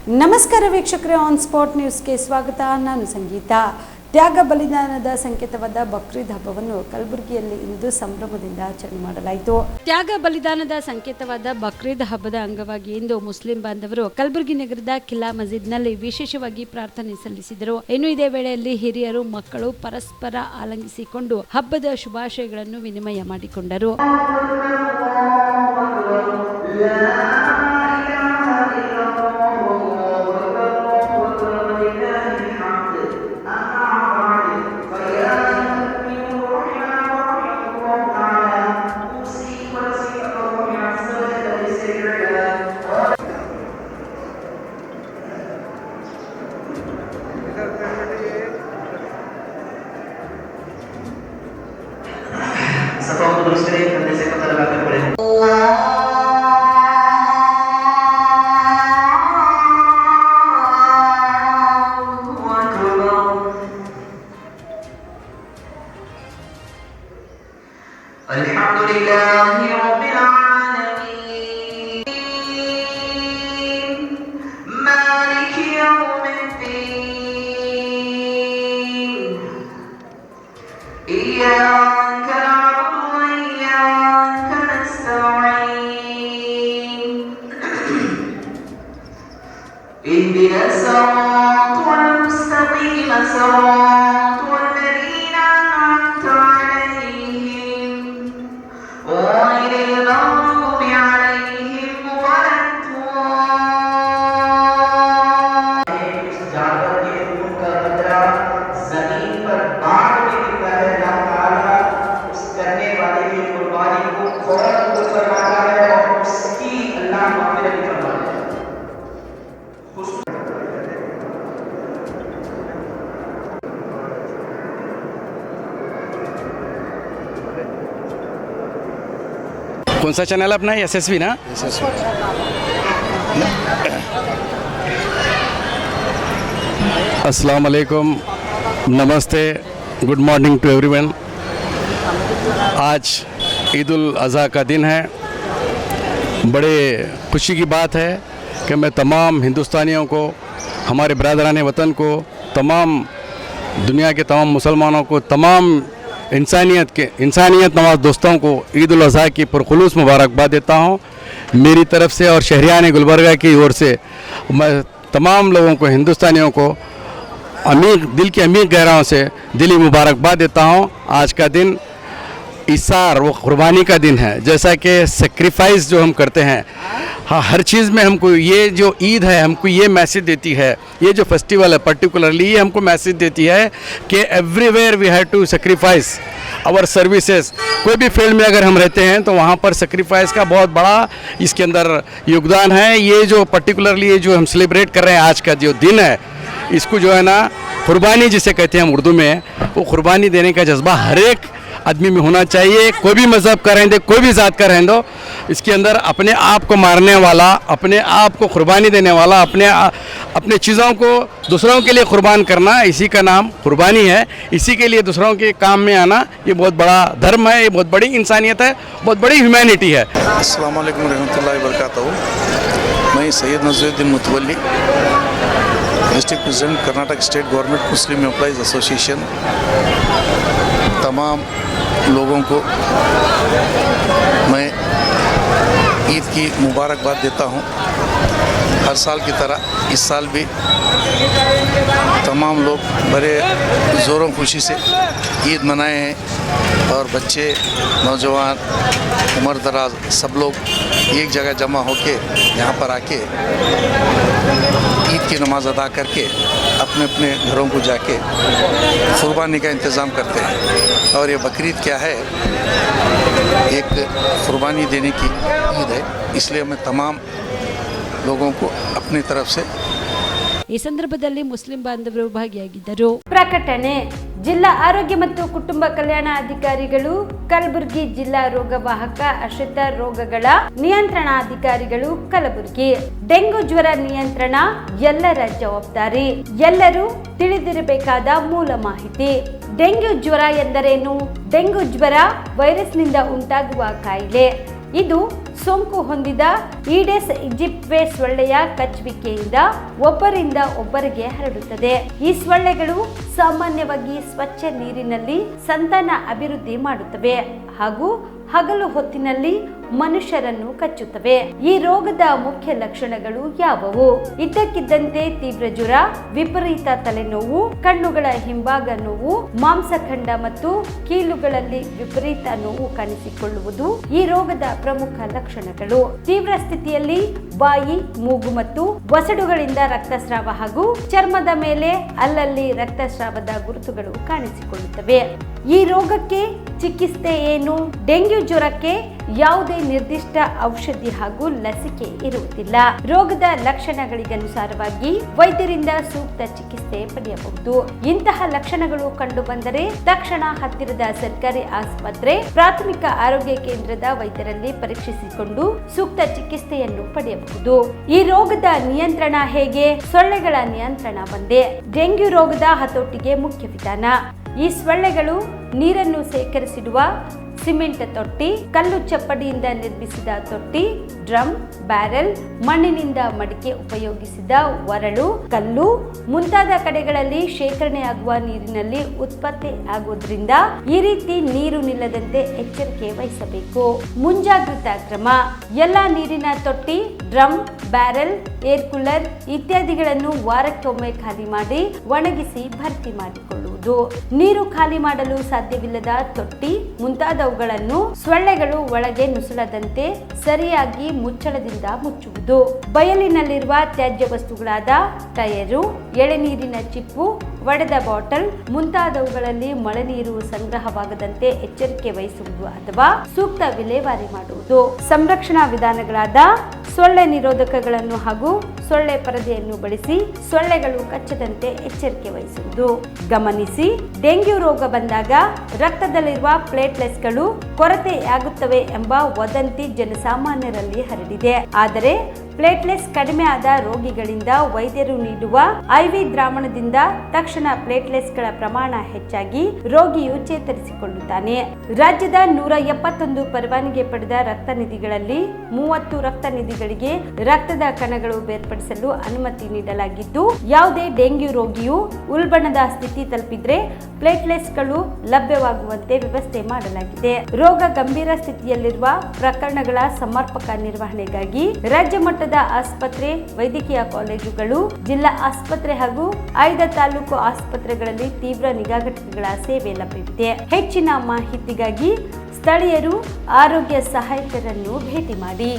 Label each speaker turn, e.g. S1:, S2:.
S1: ನಮಸ್ಕಾರ ವೀಕ್ಷಕರೇ, on spot ನ್ಯೂಸ್ಗೆ ಸ್ವಾಗತ. ನಾನು ಸಂಗೀತ. ತ್ಯಾಗ ಬಲಿದಾನದ ಸಂಕೇತವಾದ ಬಕ್ರೀದ್ ಹಬ್ಬವನ್ನು ಕಲಬುರಗಿಯಲ್ಲಿ ಇಂದು ಸಂಭ್ರಮದಿಂದ ಆಚರಣೆ ಮಾಡಲಾಯಿತು. ತ್ಯಾಗ ಬಲಿದಾನದ ಸಂಕೇತವಾದ ಬಕ್ರೀದ್ ಹಬ್ಬದ ಅಂಗವಾಗಿ ಇಂದು ಮುಸ್ಲಿಂ ಬಾಂಧವರು ಕಲಬುರಗಿ ನಗರದ ಕಿಲ್ಲಾ ಮಸ್ಜಿದ್ನಲ್ಲಿ ವಿಶೇಷವಾಗಿ ಪ್ರಾರ್ಥನೆ ಸಲ್ಲಿಸಿದರು. ಇನ್ನು ಇದೇ ವೇಳೆಯಲ್ಲಿ ಹಿರಿಯರು, ಮಕ್ಕಳು ಪರಸ್ಪರ ಆಲಿಂಗಿಸಿಕೊಂಡು ಹಬ್ಬದ ಶುಭಾಶಯಗಳನ್ನು ವಿನಿಮಯ ಮಾಡಿಕೊಂಡರು.
S2: Alhamdulillahi Rabbil Alamin Maliki Yawmiddin Iyyaka na'budu wa iyyaka nasta'in Ihdinas siratal mustaqim siratal ladzina an'amta alaihim غير المغضوب عليهم ولا الضالين. इस जानवर के खून का कतरा जमीन पर बांट में गिरता है, अल्लाह ताला उस करने वाले की कुर्बानी को फौरन कबूल फरमाता है और उसकी अल्लाह मग़फ़िरत फरमाता है.
S3: कौन सा चैनल अपना एसएसबी ना? अस्सलाम वालेकुम, नमस्ते, गुड मॉर्निंग टू एवरीवन. आज ईद उल अज़हा का दिन है. बड़े खुशी की बात है कि मैं तमाम हिंदुस्तानियों को, हमारे बरादरान वतन को, तमाम दुनिया के तमाम मुसलमानों को, तमाम इंसानियत नवाज दोस्तों को ईद उल अज़हा की पुरखुलूस मुबारकबाद देता हूँ. मेरी तरफ से और शहरियान गुलबर्गा की ओर से मैं तमाम लोगों को, हिंदुस्तानियों को दिल की अमीर गहराइयों से दिली मुबारकबाद देता हूँ. आज का दिन इसार वो कुर्बानी का दिन है. जैसा कि सेक्रीफाइस जो हम करते हैं, हाँ, हर चीज़ में हमको ये जो ईद है हमको ये मैसेज देती है, ये जो फेस्टिवल है पर्टिकुलरली ये हमको मैसेज देती है कि everywhere we have to sacrifice our services. कोई भी फील्ड में अगर हम रहते हैं तो वहाँ पर सेक्रीफाइस का बहुत बड़ा इसके अंदर योगदान है. ये जो पर्टिकुलरली ये जो हम सेलिब्रेट कर रहे हैं आज का जो दिन है, इसको जो है ना कुर्बानी जिसे कहते हैं हम उर्दू में, वो कुर्बानी देने का जज्बा हर एक आदमी में होना चाहिए. कोई भी मज़हब का रहें दो, कोई भी ज़ात का रहें दो, इसके अंदर अपने आप को मारने वाला, अपने आप को कुर्बानी देने वाला, अपने चीज़ों को दूसरों के लिए कुर्बान करना, इसी का नाम कुर्बानी है. इसी के लिए दूसरों के काम में आना ये बहुत बड़ा धर्म है, ये बहुत बड़ी इंसानियत है, बहुत बड़ी ह्यूमैनिटी है.
S4: अस्सलाम वालेकुम रहमतुल्लाहि व बरकातहू. मैं Syed Nazruddin Mutawalli, district president Karnataka state government Muslim employees association, तमाम लोगों को मैं ईद की मुबारकबाद देता हूं. हर साल की तरह इस साल भी तमाम लोग बड़े ज़ोरों खुशी से ईद मनाए हैं और बच्चे, नौजवान, उम्र दराज सब लोग एक जगह जमा होके यहाँ पर आके ईद की नमाज़ अदा करके अपने अपने घरों को जाके कुर्बानी का इंतज़ाम करते हैं. और ये बकरीद क्या है, एक कुर्बानी देने की ईद है. इसलिए मैं तमाम लोगों को अपनी तरफ से
S1: ಈ ಸಂದರ್ಭದಲ್ಲಿ ಮುಸ್ಲಿಂ ಬಾಂಧವರು ಭಾಗಿಯಾಗಿದ್ದರು. ಪ್ರಕಟಣೆ: ಜಿಲ್ಲಾ ಆರೋಗ್ಯ ಮತ್ತು ಕುಟುಂಬ ಕಲ್ಯಾಣ ಅಧಿಕಾರಿಗಳು, ಕಲಬುರಗಿ ಜಿಲ್ಲಾ ರೋಗವಾಹಕ ಆಶ್ರಿತ ರೋಗಗಳ ನಿಯಂತ್ರಣಾಧಿಕಾರಿಗಳು, ಕಲಬುರಗಿ. ಡೆಂಗು ಜ್ವರ ನಿಯಂತ್ರಣ ಎಲ್ಲರ ಜವಾಬ್ದಾರಿ. ಎಲ್ಲರೂ ತಿಳಿದಿರಬೇಕಾದ ಮೂಲ ಮಾಹಿತಿ. ಡೆಂಗ್ಯೂ ಜ್ವರ ಎಂದರೇನು? ಡೆಂಗು ಜ್ವರ ವೈರಸ್ನಿಂದ ಉಂಟಾಗುವ ಕಾಯಿಲೆ. ಇದು ಸೋಂಕು ಹೊಂದಿದ ಈಡೆಸ್ ಈಜಿಪ್ಟ್ವೆ ಸೊಳ್ಳೆಯ ಕಚ್ಚುವಿಕೆಯಿಂದ ಒಬ್ಬರಿಂದ ಒಬ್ಬರಿಗೆ ಹರಡುತ್ತದೆ. ಈ ಸೊಳ್ಳೆಗಳು ಸಾಮಾನ್ಯವಾಗಿ ಸ್ವಚ್ಛ ನೀರಿನಲ್ಲಿ ಸಂತಾನ ಅಭಿವೃದ್ಧಿ ಮಾಡುತ್ತವೆ ಹಾಗೂ ಹಗಲು ಹೊತ್ತಿನಲ್ಲಿ ಮನುಷ್ಯರನ್ನು ಕಚ್ಚುತ್ತವೆ. ಈ ರೋಗದ ಮುಖ್ಯ ಲಕ್ಷಣಗಳು ಯಾವುವು? ಇದ್ದಕ್ಕಿದ್ದಂತೆ ತೀವ್ರ ಜ್ವರ, ವಿಪರೀತ ತಲೆನೋವು, ಕಣ್ಣುಗಳ ಹಿಂಭಾಗ ನೋವು, ಮಾಂಸಖಂಡ ಮತ್ತು ಕೀಲುಗಳಲ್ಲಿ ವಿಪರೀತ ನೋವು ಕಾಣಿಸಿಕೊಳ್ಳುವುದು ಈ ರೋಗದ ಪ್ರಮುಖ ಲಕ್ಷಣಗಳು. ತೀವ್ರ ಸ್ಥಿತಿಯಲ್ಲಿ ಬಾಯಿ, ಮೂಗು ಮತ್ತು ವಸಡುಗಳಿಂದ ರಕ್ತಸ್ರಾವ ಹಾಗೂ ಚರ್ಮದ ಮೇಲೆ ಅಲ್ಲಲ್ಲಿ ರಕ್ತಸ್ರಾವದ ಗುರುತುಗಳು ಕಾಣಿಸಿಕೊಳ್ಳುತ್ತವೆ. ಈ ರೋಗಕ್ಕೆ ಚಿಕಿತ್ಸೆ ಏನು? ಡೆಂಗ್ಯೂ ಜ್ವರಕ್ಕೆ ಯಾವುದೇ ನಿರ್ದಿಷ್ಟ ಔಷಧಿ ಹಾಗೂ ಲಸಿಕೆ ಇರುವುದಿಲ್ಲ. ರೋಗದ ಲಕ್ಷಣಗಳಿಗನುಸಾರವಾಗಿ ವೈದ್ಯರಿಂದ ಸೂಕ್ತ ಚಿಕಿತ್ಸೆ ಪಡೆಯಬಹುದು. ಇಂತಹ ಲಕ್ಷಣಗಳು ಕಂಡು ಬಂದರೆ ತಕ್ಷಣ ಹತ್ತಿರದ ಸರ್ಕಾರಿ ಆಸ್ಪತ್ರೆ, ಪ್ರಾಥಮಿಕ ಆರೋಗ್ಯ ಕೇಂದ್ರದ ವೈದ್ಯರಲ್ಲಿ ಪರೀಕ್ಷಿಸಿಕೊಂಡು ಸೂಕ್ತ ಚಿಕಿತ್ಸೆಯನ್ನು ಪಡೆಯಬಹುದು. ಈ ರೋಗದ ನಿಯಂತ್ರಣ ಹೇಗೆ? ಸೊಳ್ಳೆಗಳ ನಿಯಂತ್ರಣ ಒಂದೇ ಡೆಂಗ್ಯೂ ರೋಗದ ಹತೋಟಿಗೆ ಮುಖ್ಯ ವಿಧಾನ. ಈ ಸೊಳ್ಳೆಗಳು ನೀರನ್ನು ಸೇಕರಿಸಿಡುವ ಸಿಮೆಂಟ್ ತೊಟ್ಟಿ, ಕಲ್ಲು ಚಪ್ಪಡಿಯಿಂದ ನಿರ್ಮಿಸಿದ ತೊಟ್ಟಿ, ಡ್ರಮ್, ಬ್ಯಾರೆಲ್, ಮಣ್ಣಿನಿಂದ ಮಡಿಕೆ ಉಪಯೋಗಿಸಿದ ಒರಳು, ಕಲ್ಲು ಮುಂತಾದ ಕಡೆಗಳಲ್ಲಿ ಶೇಖರಣೆಯಾಗುವ ನೀರಿನಲ್ಲಿ ಉತ್ಪತ್ತಿ ಆಗುವುದರಿಂದ ಈ ರೀತಿ ನೀರು ನಿಲ್ಲದಂತೆ ಎಚ್ಚರಿಕೆ ವಹಿಸಬೇಕು. ಮುಂಜಾಗ್ರತಾ ಕ್ರಮ: ಎಲ್ಲ ನೀರಿನ ತೊಟ್ಟಿ, ಡ್ರಮ್, ಬ್ಯಾರೆಲ್, ಏರ್ ಕೂಲರ್ ಇತ್ಯಾದಿಗಳನ್ನು ವಾರಕ್ಕೊಮ್ಮೆ ಖಾಲಿ ಮಾಡಿ ಒಣಗಿಸಿ ಭರ್ತಿ ಮಾಡಿಕೊಳ್ಳುವುದು. ನೀರು ಖಾಲಿ ಮಾಡಲು ಸಾಧ್ಯವಿಲ್ಲದ ತೊಟ್ಟಿ ಮುಂತಾದವುಗಳನ್ನು ಸೊಳ್ಳೆಗಳು ಒಳಗೆ ನುಸುಳದಂತೆ ಸರಿಯಾಗಿ ಮುಚ್ಚಳದಿಂದ ಮುಚ್ಚುವುದು. ಬಯಲಿನಲ್ಲಿರುವ ತ್ಯಾಜ್ಯ ವಸ್ತುಗಳಾದ ಟಯರು, ಎಳೆನೀರಿನ ಚಿಪ್ಪು, ಒಡೆದ ಬಾಟಲ್ ಮುಂತಾದವುಗಳಲ್ಲಿ ಮಳೆ ನೀರು ಸಂಗ್ರಹವಾಗದಂತೆ ಎಚ್ಚರಿಕೆ ವಹಿಸುವುದು ಅಥವಾ ಸೂಕ್ತ ವಿಲೇವಾರಿ ಮಾಡುವುದು. ಸಂರಕ್ಷಣಾ ವಿಧಾನಗಳಾದ ಸೊಳ್ಳೆ ನಿರೋಧಕಗಳನ್ನು ಹಾಗೂ ಸೊಳ್ಳೆ ಪರದೆಯನ್ನು ಬಳಸಿ ಸೊಳ್ಳೆಗಳು ಕಚ್ಚದಂತೆ ಎಚ್ಚರಿಕೆ ವಹಿಸುವುದು. ಗಮನಿಸಿ, ಡೆಂಗ್ಯೂ ರೋಗ ಬಂದಾಗ ರಕ್ತದಲ್ಲಿರುವ ಪ್ಲೇಟ್ಲೆಟ್ಸ್ಗಳು ಕೊರತೆಯಾಗುತ್ತವೆ ಎಂಬ ವದಂತಿ ಜನಸಾಮಾನ್ಯರಲ್ಲಿ ಹರಡಿದೆ. ಆದರೆ ಪ್ಲೇಟ್ಲೆಟ್ಸ್ ಕಡಿಮೆ ಆದ ರೋಗಿಗಳಿಂದ ವೈದ್ಯರು ನೀಡುವ IV ದ್ರಾವಣದಿಂದ ತಕ್ಷಣ ಪ್ಲೇಟ್ಲೆಟ್ಸ್ಗಳ ಪ್ರಮಾಣ ಹೆಚ್ಚಾಗಿ ರೋಗಿಯು ಚೇತರಿಸಿಕೊಳ್ಳುತ್ತಾನೆ. ರಾಜ್ಯದ 171 ಪರವಾನಗಿ ಪಡೆದ ರಕ್ತನಿಧಿಗಳಲ್ಲಿ 30 ರಕ್ತನಿಧಿಗಳಿಗೆ ರಕ್ತದ ಕಣಗಳು ಬೇರ್ಪಡಿಸಲು ಅನುಮತಿ ನೀಡಲಾಗಿದ್ದು, ಯಾವುದೇ ಡೆಂಗ್ಯೂ ರೋಗಿಯು ಉಲ್ಬಣದ ಸ್ಥಿತಿ ತಲುಪಿದ್ರೆ ಪ್ಲೇಟ್ಲೆಟ್ಸ್ಗಳು ಲಭ್ಯವಾಗುವಂತೆ ವ್ಯವಸ್ಥೆ ಮಾಡಲಾಗಿದೆ. ರೋಗ ಗಂಭೀರ ಸ್ಥಿತಿಯಲ್ಲಿರುವ ಪ್ರಕರಣಗಳ ಸಮರ್ಪಕ ನಿರ್ವಹಣೆಗಾಗಿ ರಾಜ್ಯ ಮಟ್ಟದ ಆಸ್ಪತ್ರೆ, ವೈದ್ಯಕೀಯ ಕಾಲೇಜುಗಳು, ಜಿಲ್ಲಾ ಆಸ್ಪತ್ರೆ ಹಾಗೂ ಆಯ್ದ ತಾಲೂಕು ಆಸ್ಪತ್ರೆಗಳಲ್ಲಿ ತೀವ್ರ ನಿಗಾ ಘಟಕಗಳ ಸೇವೆ ಲಭ್ಯವಿದೆ. ಹೆಚ್ಚಿನ ಮಾಹಿತಿಗಾಗಿ ಸ್ಥಳೀಯರು ಆರೋಗ್ಯ ಸಹಾಯಕರನ್ನು ಭೇಟಿ ಮಾಡಿ.